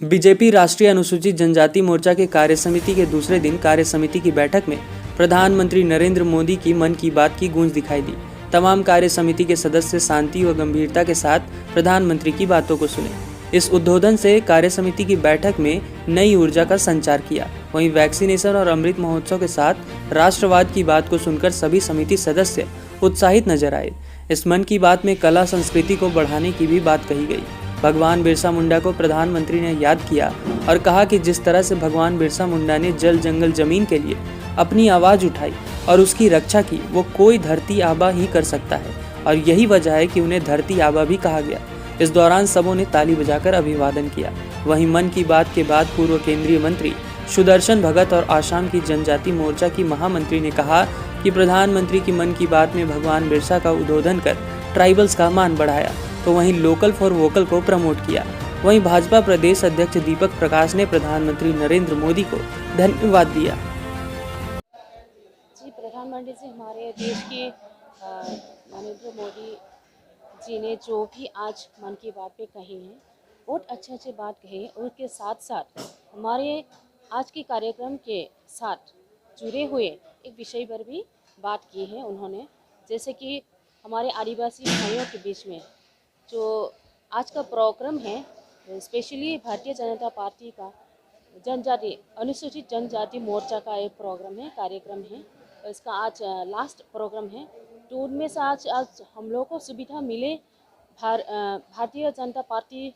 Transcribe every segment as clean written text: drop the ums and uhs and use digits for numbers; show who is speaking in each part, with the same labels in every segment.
Speaker 1: BJP राष्ट्रीय अनुसूचित जनजाति मोर्चा के कार्य समिति के दूसरे दिन कार्य समिति की बैठक में प्रधानमंत्री नरेंद्र मोदी की मन की बात की गूंज दिखाई दी। तमाम कार्य समिति के सदस्य शांति व गंभीरता के साथ प्रधानमंत्री की बातों को सुने। इस उद्बोधन से कार्य समिति की बैठक में नई ऊर्जा का संचार किया। वहीं वैक्सीनेशन और अमृत महोत्सव के साथ राष्ट्रवाद की बात को सुनकर सभी समिति सदस्य उत्साहित नजर आए। इस मन की बात में कला संस्कृति को बढ़ाने की भी बात कही गई। भगवान बिरसा मुंडा को प्रधानमंत्री ने याद किया और कहा कि जिस तरह से भगवान बिरसा मुंडा ने जल जंगल जमीन के लिए अपनी आवाज़ उठाई और उसकी रक्षा की, वो कोई धरती आबा ही कर सकता है और यही वजह है कि उन्हें धरती आबा भी कहा गया। इस दौरान सबों ने ताली बजाकर अभिवादन किया। वहीं मन की बात के बाद पूर्व केंद्रीय मंत्री सुदर्शन भगत और आसाम की जनजाति मोर्चा की महामंत्री ने कहा कि प्रधानमंत्री की मन की बात में भगवान बिरसा का उद्बोधन कर ट्राइबल्स का मान बढ़ाया, तो वहीं लोकल फॉर वोकल को प्रमोट किया। वहीं भाजपा प्रदेश अध्यक्ष दीपक प्रकाश ने प्रधानमंत्री नरेंद्र मोदी को धन्यवाद दिया।
Speaker 2: जी, प्रधानमंत्री जी हमारे देश के नरेंद्र मोदी जी ने जो भी आज मन की बात पे कही है, बहुत अच्छे बात कही है। उसके साथ साथ हमारे आज के कार्यक्रम के साथ जुड़े हुए एक विषय पर भी बात की है उन्होंने, जैसे कि हमारे आदिवासी भाइयों के बीच में जो आज का प्रोग्राम है, स्पेशली भारतीय जनता पार्टी का जनजाति अनुसूचित जनजाति मोर्चा का एक प्रोग्राम है, कार्यक्रम है। इसका आज लास्ट प्रोग्राम है, तो उनमें से आज हम लोगों को सुविधा मिले भारतीय जनता पार्टी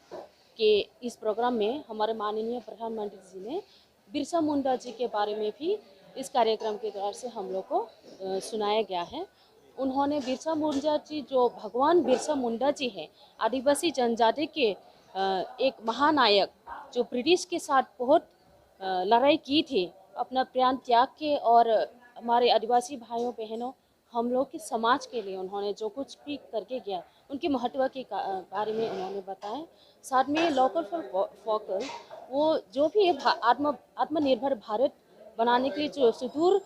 Speaker 2: के इस प्रोग्राम में हमारे माननीय प्रधानमंत्री जी ने बिरसा मुंडा जी के बारे में भी इस कार्यक्रम के द्वारा से हम लोग को सुनाया गया है। उन्होंने बिरसा मुंडा जी, जो भगवान बिरसा मुंडा जी हैं, आदिवासी जनजाति के एक महानायक जो ब्रिटिश के साथ बहुत लड़ाई की थी, अपना प्राण त्याग के, और हमारे आदिवासी भाइयों बहनों हम लोग के समाज के लिए उन्होंने जो कुछ भी करके गया, उनके महत्व के बारे में उन्होंने बताया। साथ में लोकल फॉर वोकल, वो जो भी आत्मनिर्भर भारत बनाने के लिए जो सुदूर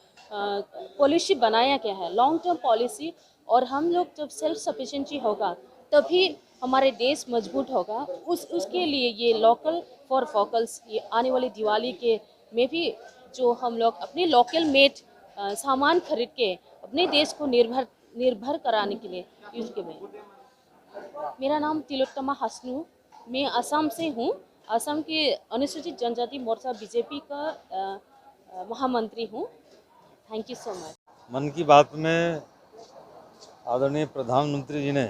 Speaker 2: पॉलिसी बनाया गया है, लॉन्ग टर्म पॉलिसी, और हम लोग जब सेल्फ सफिशिएंसी होगा तभी हमारे देश मजबूत होगा। उसके लिए ये लोकल फॉर वोकल्स, ये आने वाली दिवाली के में भी जो हम लोग अपने लोकल मेड सामान खरीद के अपने देश को निर्भर कराने के लिए यूज के में। मेरा नाम तिलोत्तमा हसनू, मैं असम से हूँ। असम के अनुसूचित जनजाति मोर्चा बीजेपी का महामंत्री हूँ। Thank you so much.
Speaker 3: मन की बात में आदरणीय प्रधानमंत्री जी ने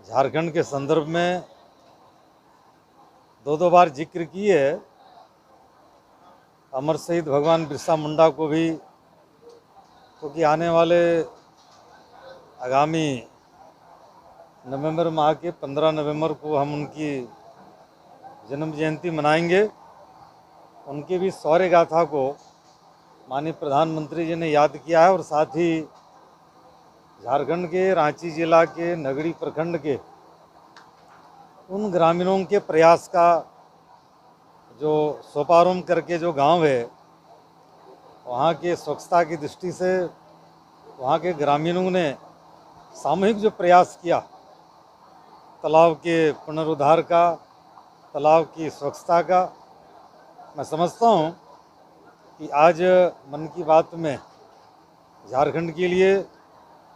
Speaker 3: झारखंड के संदर्भ में दो बार जिक्र किए है। अमर शहीद भगवान बिरसा मुंडा को भी, क्योंकि आने वाले आगामी नवंबर माह के 15 नवंबर को हम उनकी जन्म जयंती मनाएंगे। उनके भी शौर्य गाथा को माननीय प्रधानमंत्री जी ने याद किया है, और साथ ही झारखंड के रांची जिला के नगड़ी प्रखंड के उन ग्रामीणों के प्रयास का जो सोपारोम करके जो गांव है, वहाँ के स्वच्छता की दृष्टि से वहाँ के ग्रामीणों ने सामूहिक जो प्रयास किया, तालाब के पुनरुद्धार का, तालाब की स्वच्छता का, मैं समझता हूँ कि आज मन की बात में झारखंड के लिए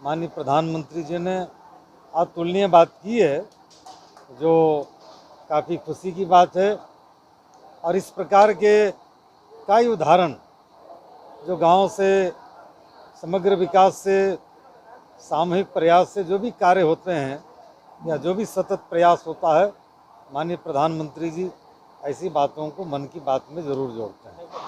Speaker 3: माननीय प्रधानमंत्री जी ने अतुलनीय बात की है, जो काफ़ी खुशी की बात है। और इस प्रकार के कई उदाहरण जो गांव से समग्र विकास से, सामूहिक प्रयास से जो भी कार्य होते हैं या जो भी सतत प्रयास होता है, माननीय प्रधानमंत्री जी ऐसी बातों को मन की बात में ज़रूर जोड़ते हैं।